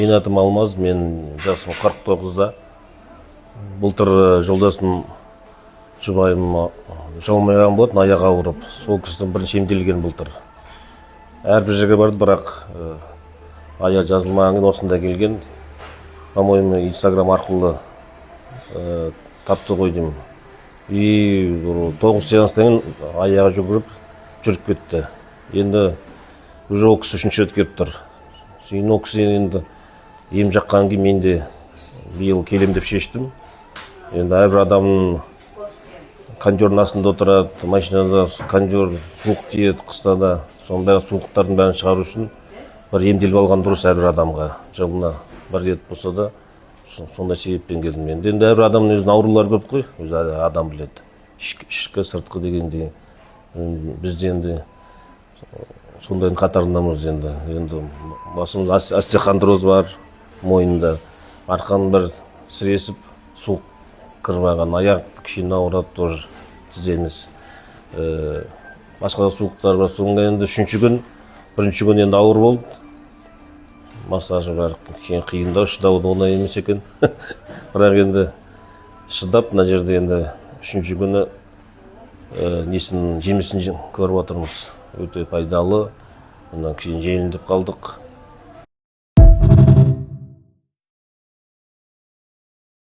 Менің атым Алмаз, мен жасым 49-да. Былтыр жолдасым жұбайым жолмайған болатын, аяғы ауырып. Сол кісінің бірінші емделген былтыр. Әрбір жерге барды, бірақ аяғы жазылмаған, осында келген. По-моему, Инстаграм арқылы тапты ғой деймін. И 9 сеанстан кейін аяғы жүріп кетті. Енді уже ол кісі үшінші рет келіп тұр. Ол кісі енді ем жаққан кейін мен де биыл келем деп шештім. Енді әрбір адамның кондердің астында отырады, машинада кондер суық тиеді, қыста да. Сондай суықтардың бәрін шығару үшін бір емделіп алған дұрыс әрбір адамға. Жылына бір рет болса да сондай себеппен келдім мен. Енді әрбір адамның өзінің аурулары көп қой, өзі адам біледі. Ішкі, сыртқы дегенде бізде енді сондайдың қатарындамыз енді. Енді басымызда остеохондроз бар, мойында. Арқан бір сіресіп, суық кірмаған, аяқ кішкене ауырады тоже тіземіз. Басқа да суықтар бар. Соңға енді бірінші күн енді ауыр болды. Массажы бар, кішкене қиындау, шыдау оңай емес екен. Бірақ енді шыдап, мына жерде енді үшінші күні жемісін көріп отырмыз. Өте пайдалы. Кішкене жеңілдеп қалдық.